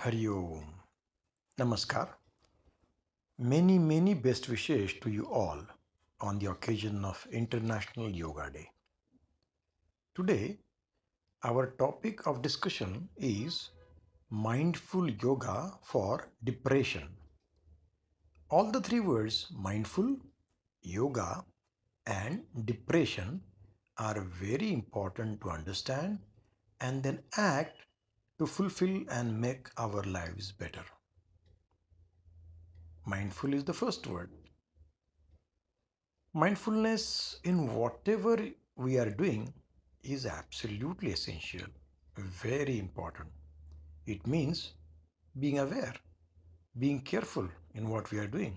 Hari Om. Namaskar. Many best wishes to you all on the occasion of International Yoga Day. Today, our topic of discussion is mindful yoga for depression. All the three words mindful, yoga, and depression are very important to understand and then act to fulfill and make our lives better. Mindful is the first word. Mindfulness in whatever we are doing is absolutely essential, very important. It means being aware, being careful in what we are doing,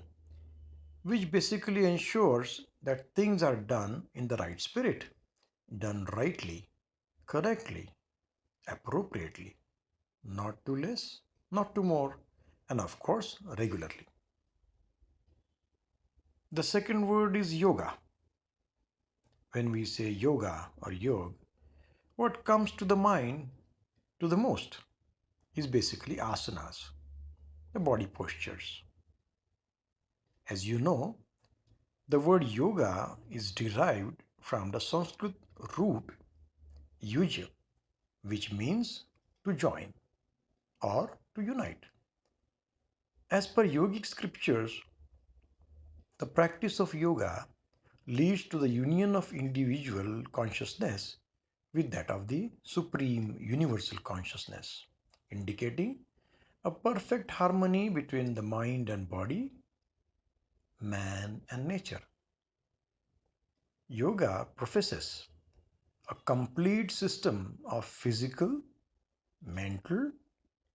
which basically ensures that things are done in the right spirit, done rightly, correctly, appropriately, not too less, not too more, and of course, regularly. The second word is yoga. When we say yoga or yoga, what comes to the mind to the most is basically asanas, the body postures. As you know, the word yoga is derived from the Sanskrit root yuja, which means to join or to unite. As per yogic scriptures, the practice of yoga leads to the union of individual consciousness with that of the supreme universal consciousness, indicating a perfect harmony between the mind and body, man and nature. Yoga professes a complete system of physical, mental,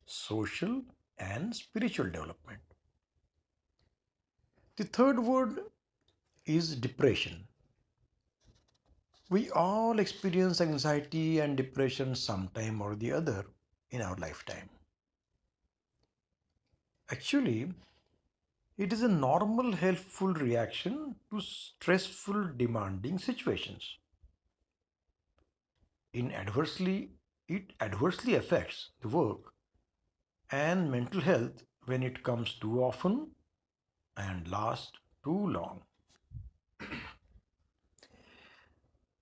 social, and spiritual development. The third word is depression. We all experience anxiety and depression sometime or the other in our lifetime. Actually, it is a normal, helpful reaction to stressful, demanding situations. In adversely, it adversely affects the work and mental health when it comes too often and lasts too long.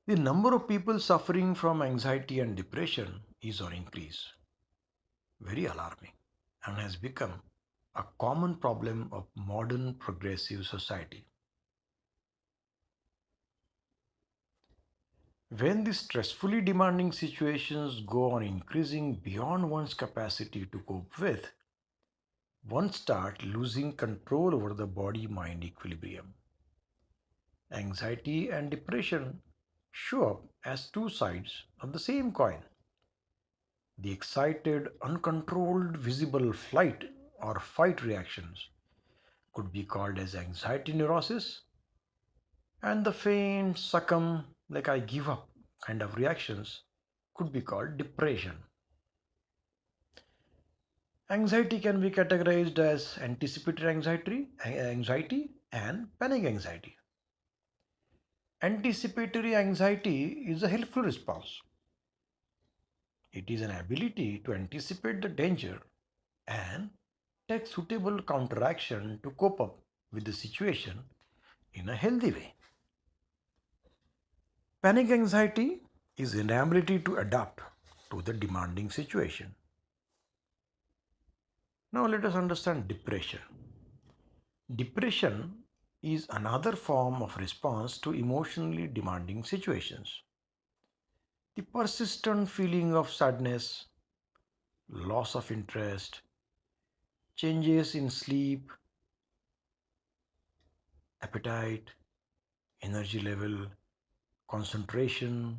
The number of people suffering from anxiety and depression is on increase, very alarming, and has become a common problem of modern progressive society. When these stressfully demanding situations go on increasing beyond one's capacity to cope with, one starts losing control over the body-mind equilibrium. Anxiety and depression show up as two sides of the same coin. The excited, uncontrolled, visible flight or fight reactions could be called as anxiety neurosis, and the faint, succumb, like I give up kind of reactions could be called depression. Anxiety can be categorized as anticipatory anxiety and panic anxiety. Anticipatory anxiety is a helpful response. It is an ability to anticipate the danger and take suitable counteraction to cope up with the situation in a healthy way. Panic anxiety is inability to adapt to the demanding situation. Now let us understand depression. Depression is another form of response to emotionally demanding situations. The persistent feeling of sadness, loss of interest, changes in sleep, appetite, energy level, concentration,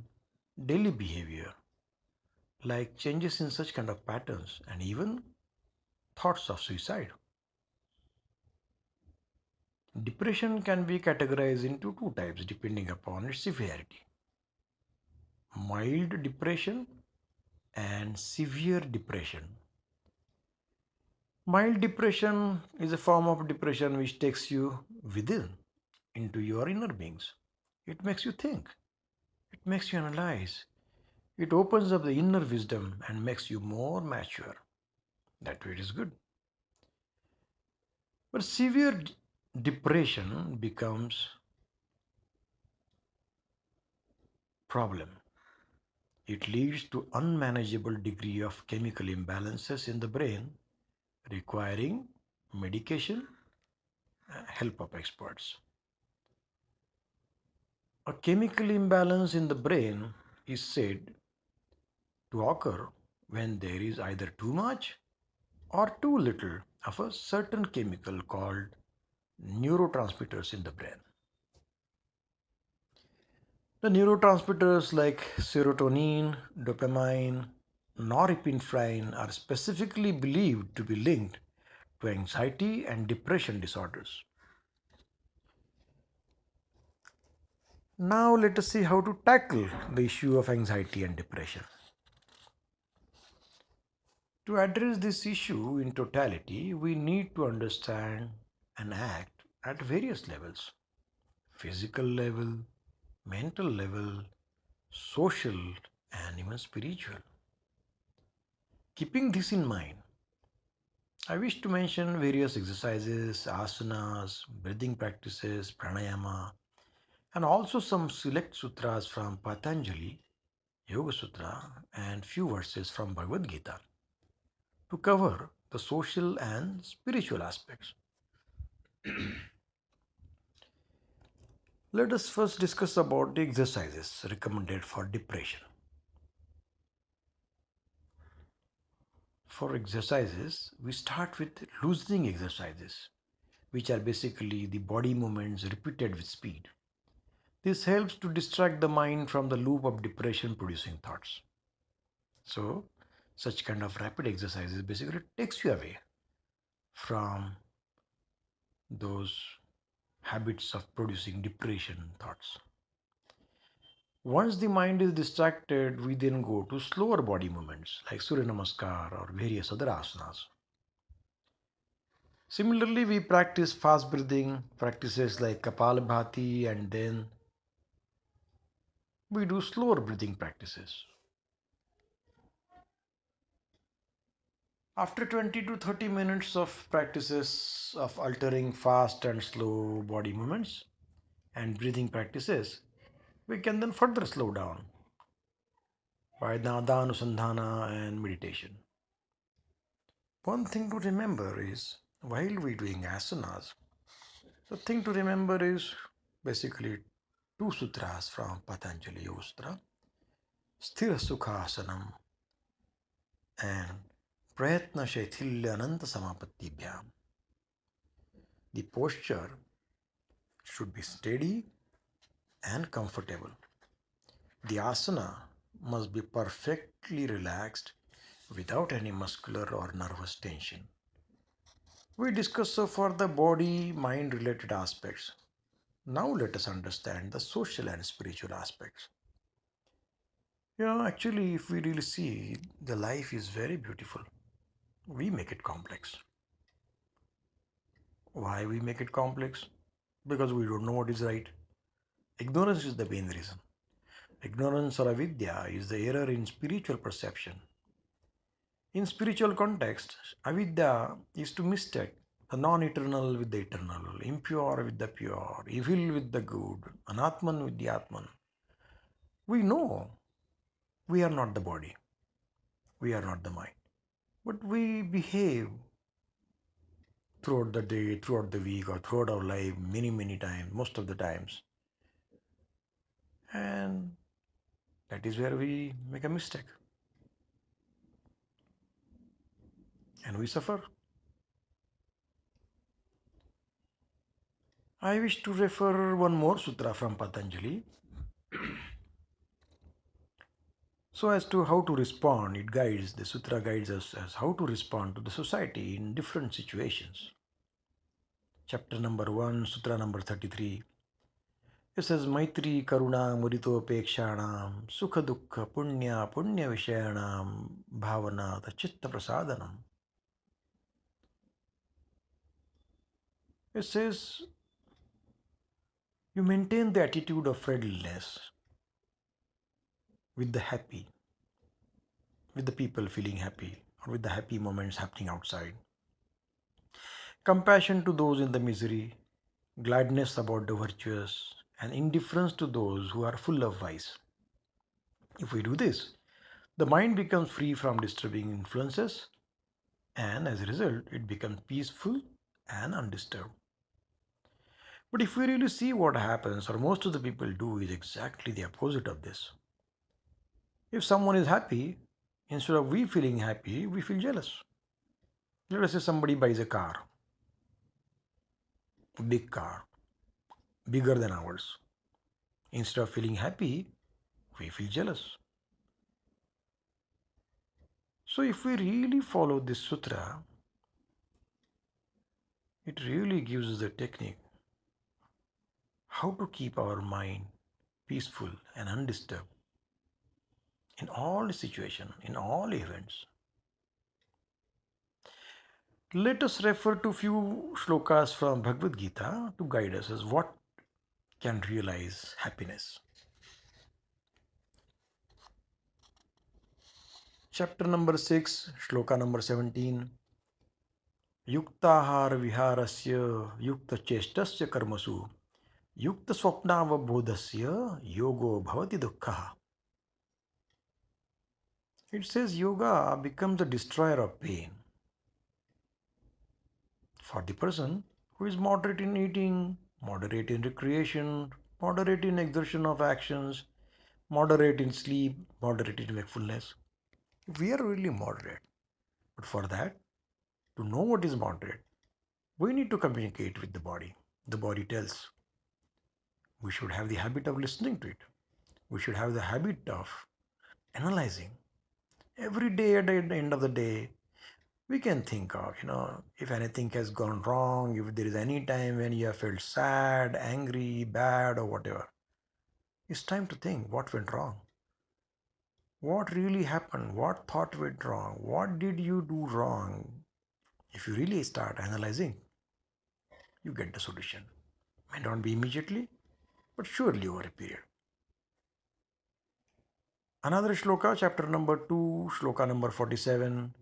daily behavior, like changes in such kind of patterns and even thoughts of suicide. Depression can be categorized into two types depending upon its severity: mild depression and severe depression. Mild depression is a form of depression which takes you within, into your inner beings. It makes you think, it makes you analyze, it opens up the inner wisdom and makes you more mature. That way it is good. But severe depression becomes problem. It leads to unmanageable degree of chemical imbalances in the brain requiring medication and help of experts. A chemical imbalance in the brain is said to occur when there is either too much or too little of a certain chemical called neurotransmitters in the brain. The neurotransmitters like serotonin, dopamine, norepinephrine are specifically believed to be linked to anxiety and depression disorders. Now let us see how to tackle the issue of anxiety and depression. To address this issue in totality, we need to understand and act at various levels: physical level, mental level, social, and even spiritual. Keeping this in mind, I wish to mention various exercises, asanas, breathing practices, pranayama, and also some select sutras from Patanjali Yoga Sutra and few verses from Bhagavad Gita to cover the social and spiritual aspects. Let us first discuss about the exercises recommended for depression. For exercises, we start with loosening exercises, which are basically the body movements repeated with speed. This helps to distract the mind from the loop of depression producing thoughts. So, such kind of rapid exercises basically takes you away from those habits of producing depression thoughts. Once the mind is distracted, we then go to slower body movements like Surya Namaskar or various other asanas. Similarly, we practice fast breathing practices like Kapalabhati, and then we do slower breathing practices. After 20 to 30 minutes of practices of altering fast and slow body movements and breathing practices, we can then further slow down by Nada and meditation. One thing to remember is while we're doing asanas, the thing to remember is basically two sutras from Patanjali Yog Sutra, Sthira Sukhasanam and Prayatna Shaithilya Ananta Samapattibhyam. The posture should be steady and comfortable. The asana must be perfectly relaxed without any muscular or nervous tension. We discussed so far the body mind related aspects. Now let us understand the social and spiritual aspects. Actually, if we really see, the life is very beautiful. We make it complex. Why we make it complex? Because we don't know what is right. Ignorance is the main reason. Ignorance or avidya is the error in spiritual perception. In spiritual context, avidya is to mistake the non-eternal with the eternal, impure with the pure, evil with the good, anatman with the atman. We know we are not the body, we are not the mind, but we behave throughout the day, throughout the week, or throughout our life many, many times, most of the times. And that is where we make a mistake and we suffer. I wish to refer one more sutra from Patanjali. So as to how to respond, the sutra guides us as how to respond to the society in different situations. Chapter number 1, sutra number 33. It says Maitri Karuna Muritopekshanam Sukha Dukkha Punya Vishayanam Bhavana Chitta Prasadanam. It says you maintain the attitude of friendliness with the happy, with the people feeling happy, or with the happy moments happening outside. Compassion to those in the misery, gladness about the virtuous, and indifference to those who are full of vice. If we do this, the mind becomes free from disturbing influences, and as a result, it becomes peaceful and undisturbed. But if we really see what happens, or most of the people do, is exactly the opposite of this. If someone is happy, instead of we feeling happy, we feel jealous. Let us say somebody buys a car, a big car, bigger than ours. Instead of feeling happy, we feel jealous. So if we really follow this sutra, it really gives us the technique how to keep our mind peaceful and undisturbed in all situations, in all events. Let us refer to few shlokas from Bhagavad Gita to guide us as what can realize happiness. Chapter number 6, shloka number 17. Yuktahar viharasya yukta chestasya karmasu yukta swapnavabodhasya yogo bhavati dukkha. It says yoga becomes the destroyer of pain. For the person who is moderate in eating, moderate in recreation, moderate in exertion of actions, moderate in sleep, moderate in wakefulness. We are really moderate. But for that, to know what is moderate, we need to communicate with the body. The body tells. We should have the habit of listening to it. We should have the habit of analyzing. Every day at the end of the day, we can think of, if anything has gone wrong, if there is any time when you have felt sad, angry, bad, or whatever. It's time to think what went wrong. What really happened? What thought went wrong? What did you do wrong? If you really start analyzing, you get the solution. May not be immediately, but surely over a period. Another shloka, chapter number 2, shloka number 47.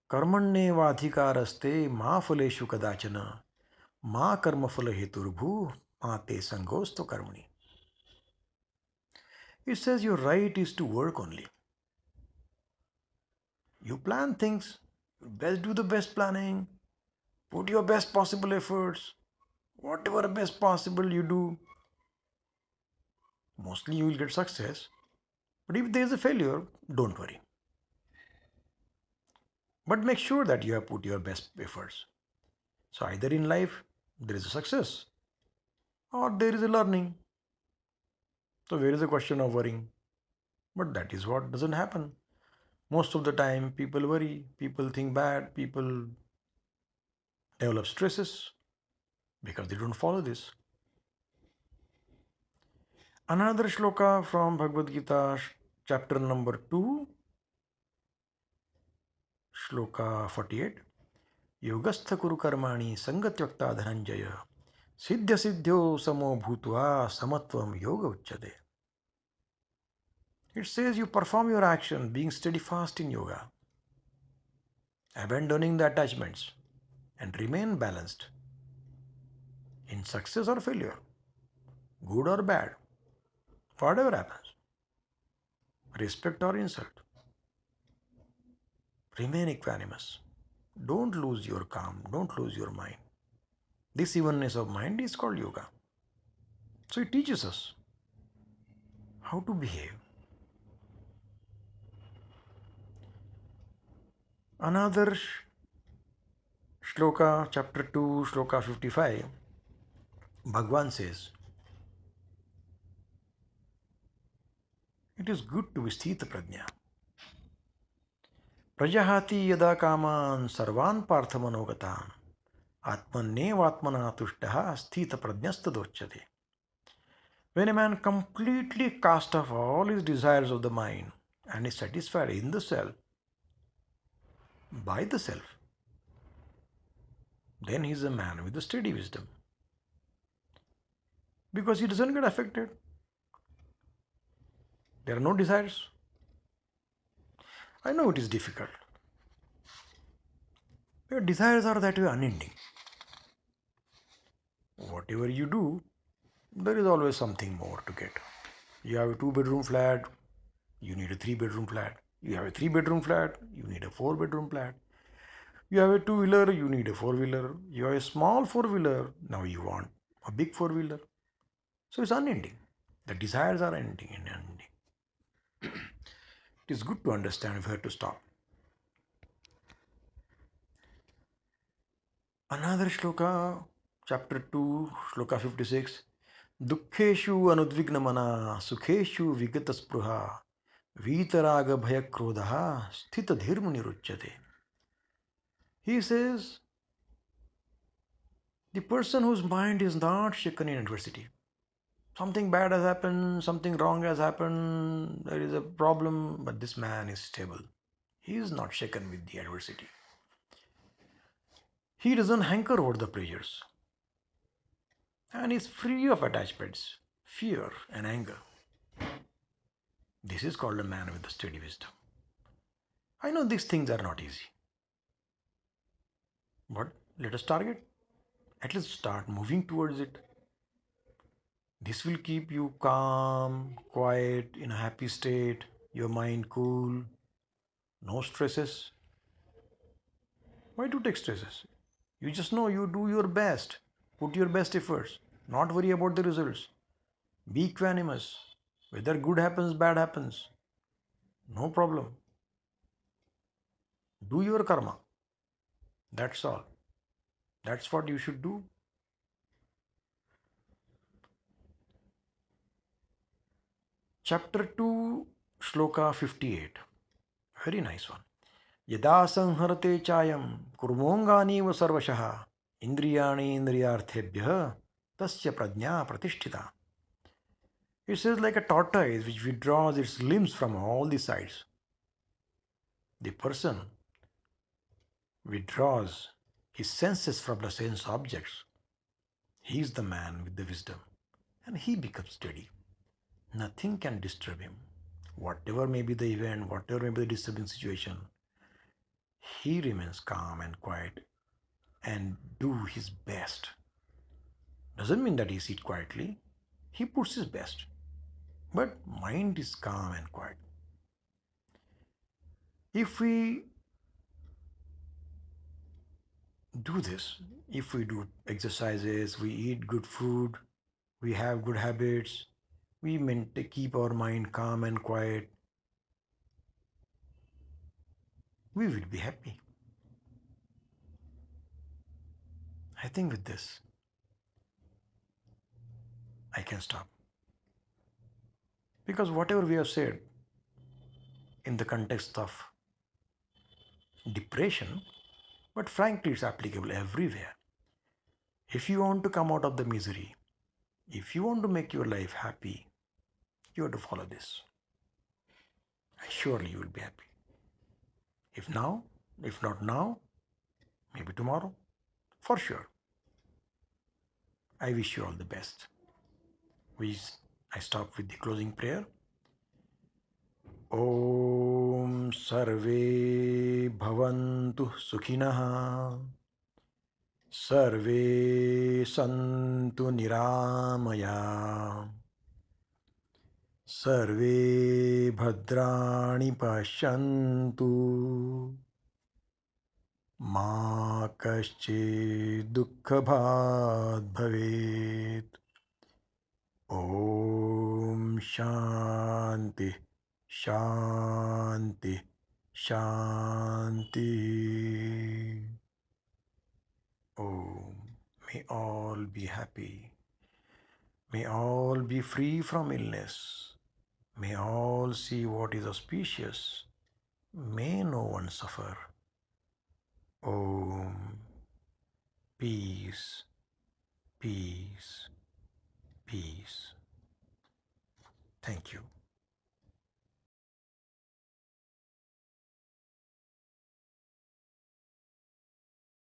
Karmannyevadhikaraste ma phaleshu kadachana ma karma phala heturbhu ma te sangosto karmani. It says your right is to work only. You plan things, best do the best planning, put your best possible efforts, whatever best possible you do, mostly you will get success. But if there is a failure, don't worry. But make sure that you have put your best efforts. So either in life there is a success or there is a learning. So where is the question of worrying? But that is what doesn't happen. Most of the time people worry, people think bad, people develop stresses because they don't follow this. Another shloka from Bhagavad Gita, chapter number 2, shloka 48. Yogastha kuru karmani sangatyakta dhananjaya siddhya siddhyo samo bhutva samatvam yoga uchyate. It says you perform your action being steadfast in yoga, abandoning the attachments and remain balanced in success or failure, good or bad, whatever happens, respect or insult. Remain equanimous. Don't lose your calm, don't lose your mind. This evenness of mind is called yoga. So it teaches us how to behave. Another shloka, chapter 2, shloka 55, Bhagwan says, it is good to be sthita prajna. Prajahati yada kaman sarvan parthamanogatan atmannevatmana tushtaha sthita prajnastadochyate. When a man completely casts off all his desires of the mind and is satisfied in the self, by the self, then he is a man with a steady wisdom. Because he doesn't get affected. There are no desires. I know it is difficult. Your desires are that way unending. Whatever you do, there is always something more to get. You have a 2 bedroom flat, you need a 3 bedroom flat. You have a 3 bedroom flat, you need a 4 bedroom flat. You have a two-wheeler, you need a four-wheeler. You have a small four-wheeler, now you want a big four-wheeler. So it's unending. The desires are ending and unending. It is good to understand where to stop. Another shloka, chapter 2, shloka 56. Dukkheshu anudvignamana sukheshu vigataspruha vitaraga bhayakrodha sthita dhirmu niruchyate. He says, the person whose mind is not shaken in adversity. Something bad has happened, something wrong has happened, there is a problem, but this man is stable. He is not shaken with the adversity. He doesn't hanker over the pressures and is free of attachments, fear, and anger. This is called a man with a steady wisdom. I know these things are not easy, but let us target. At least start moving towards it. This will keep you calm, quiet, in a happy state, your mind cool, no stresses. Why to take stresses? You just know you do your best. Put your best efforts. Not worry about the results. Be equanimous. Whether good happens, bad happens. No problem. Do your karma. That's all. That's what you should do. Chapter 2, Shloka 58. Very nice one. Yada sanharate chayam kurmonganiva sarvashaha indriyani indriyarthebhyah tasya prajna pratishtita. It says like a tortoise which withdraws its limbs from all the sides. The person withdraws his senses from the sense objects. He is the man with the wisdom and he becomes steady. Nothing can disturb him. Whatever may be the event, whatever may be the disturbing situation, he remains calm and quiet and do his best. Doesn't mean that he sits quietly. He puts his best. But mind is calm and quiet. If we do this, if we do exercises, we eat good food, we have good habits, we keep our mind calm and quiet, we will be happy. I think with this, I can stop. Because whatever we have said in the context of depression, but frankly, it's applicable everywhere. If you want to come out of the misery, if you want to make your life happy, you have to follow this. Surely you will be happy. If not now, maybe tomorrow, for sure. I wish you all the best. I stop with the closing prayer. Om Sarve Bhavantu Sukhinah Sarve Santu Niramaya Sarve Bhadrani Pashyantu Ma Kaschid Dukkhabhat Bhavet. Om Shanti Shanti Shanti. Om. May all be happy. May all be free from illness. May all see what is auspicious. May no one suffer. Om. Peace, peace, peace. Thank you.